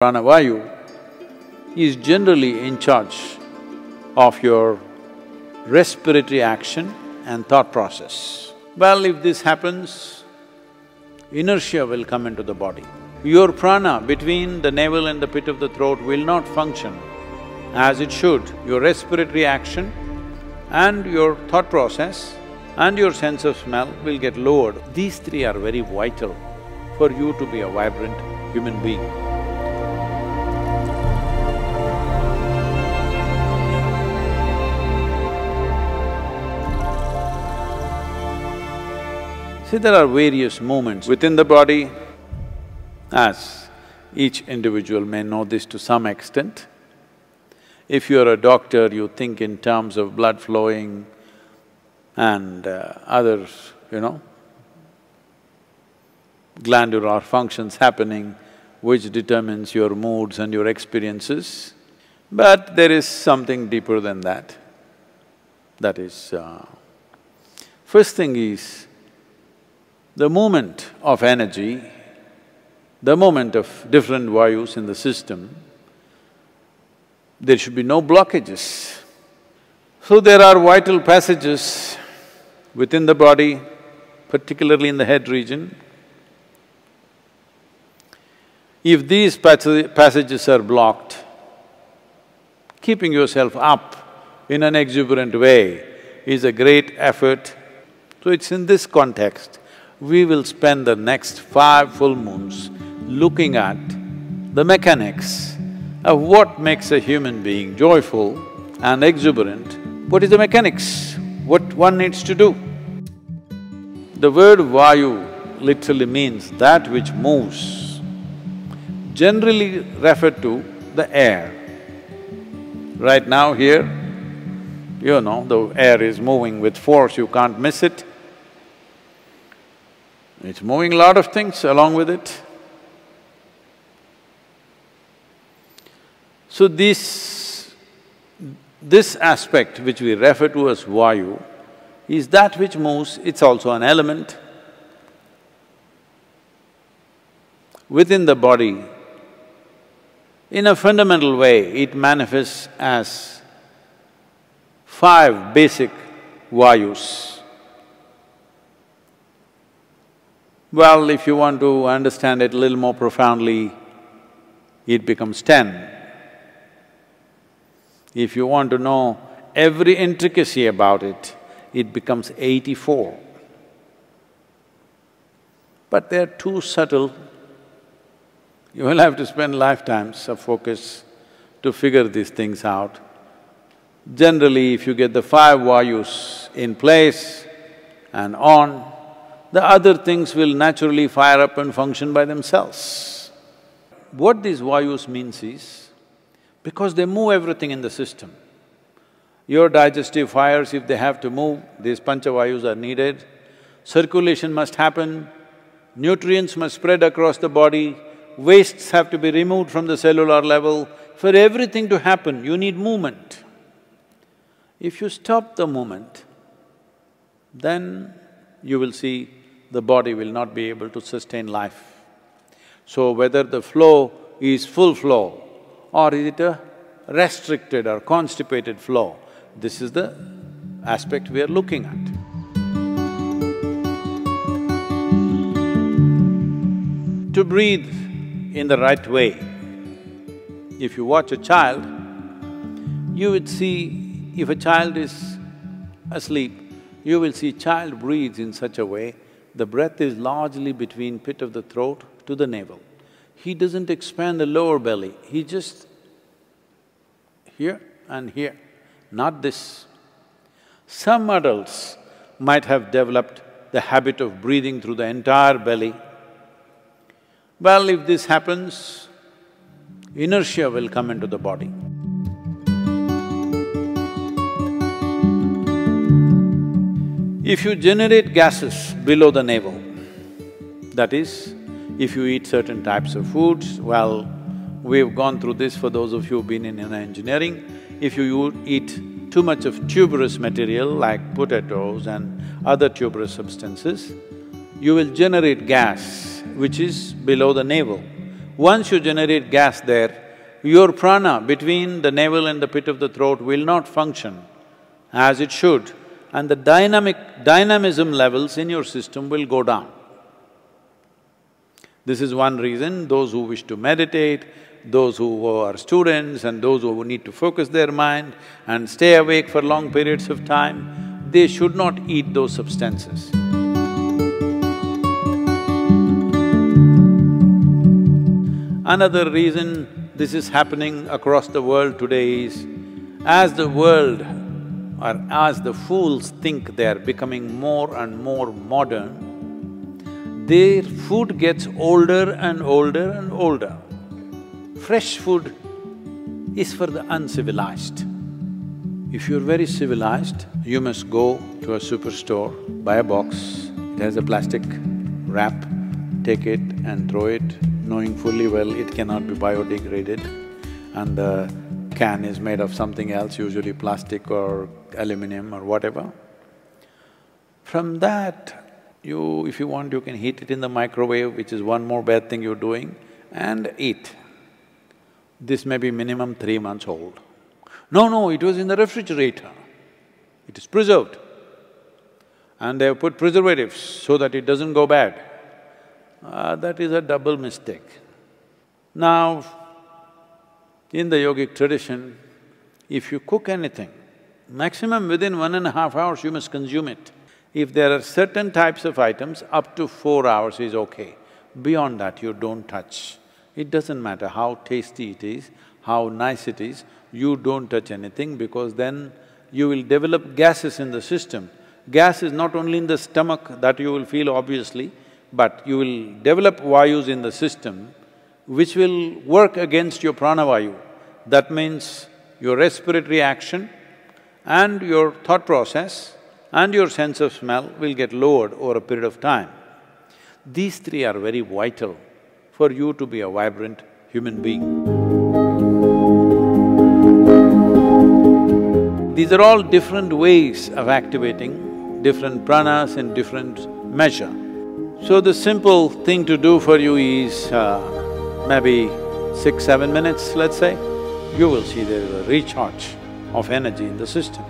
Pranavayu is generally in charge of your respiratory action and thought process. Well, if this happens, inertia will come into the body. Your prana between the navel and the pit of the throat will not function as it should. Your respiratory action and your thought process and your sense of smell will get lowered. These three are very vital for you to be a vibrant human being. See, there are various movements within the body, as each individual may know this to some extent. If you're a doctor, you think in terms of blood flowing and others, glandular functions happening, which determines your moods and your experiences. But there is something deeper than that. That is, first thing is, the movement of energy, the movement of different vayus in the system, there should be no blockages. So there are vital passages within the body, particularly in the head region. If these passages are blocked, keeping yourself up in an exuberant way is a great effort. So it's in this context we will spend the next 5 full moons looking at the mechanics of what makes a human being joyful and exuberant. What is the mechanics? What one needs to do? The word vayu literally means that which moves, generally referred to the air. Right now here, the air is moving with force, you can't miss it. It's moving a lot of things along with it. So this aspect which we refer to as vayu is that which moves, it's also an element. Within the body, in a fundamental way, it manifests as 5 basic vayus. Well, if you want to understand it a little more profoundly, it becomes 10. If you want to know every intricacy about it, it becomes 84. But they're too subtle. You will have to spend lifetimes of focus to figure these things out. Generally, if you get the 5 vayus in place and on, the other things will naturally fire up and function by themselves. What these vayus means is, because they move everything in the system. Your digestive fires, if they have to move, these panchavayus are needed. Circulation must happen, nutrients must spread across the body, wastes have to be removed from the cellular level. For everything to happen, you need movement. If you stop the movement, then you will see the body will not be able to sustain life. So whether the flow is full flow or is it a restricted or constipated flow, this is the aspect we are looking at. To breathe in the right way, if you watch a child, you would see if a child is asleep, you will see child breathes in such a way, the breath is largely between pit of the throat to the navel. He doesn't expand the lower belly, he just here and here, not this. Some adults might have developed the habit of breathing through the entire belly. Well, if this happens, inertia will come into the body. If you generate gases below the navel, that is, if you eat certain types of foods, well, we've gone through this for those of you who've been in engineering. If you eat too much of tuberous material like potatoes and other tuberous substances, you will generate gas which is below the navel. Once you generate gas there, your prana between the navel and the pit of the throat will not function as it should, and the dynamism levels in your system will go down. This is one reason those who wish to meditate, those who are students and those who need to focus their mind and stay awake for long periods of time, they should not eat those substances. Another reason this is happening across the world today is, as the world or as the fools think they are becoming more and more modern, their food gets older and older and older. Fresh food is for the uncivilized. If you're very civilized, you must go to a superstore, buy a box, it has a plastic wrap, take it and throw it, knowing fully well it cannot be biodegraded, and the can is made of something else, usually plastic or aluminum or whatever. From that, if you want, you can heat it in the microwave, which is one more bad thing you're doing, and eat. This may be minimum 3 months old. No, it was in the refrigerator. It is preserved. And they have put preservatives so that it doesn't go bad. That is a double mistake. Now, in the yogic tradition, if you cook anything, maximum within 1.5 hours you must consume it. If there are certain types of items, up to 4 hours is okay. Beyond that, you don't touch. It doesn't matter how tasty it is, how nice it is, you don't touch anything because then you will develop gases in the system. Gas is not only in the stomach that you will feel obviously, but you will develop vayus in the system which will work against your pranavayu. That means your respiratory action and your thought process and your sense of smell will get lowered over a period of time. These three are very vital for you to be a vibrant human being. These are all different ways of activating different pranas in different measure. So the simple thing to do for you is maybe 6–7 minutes, let's say, you will see there is a recharge of energy in the system.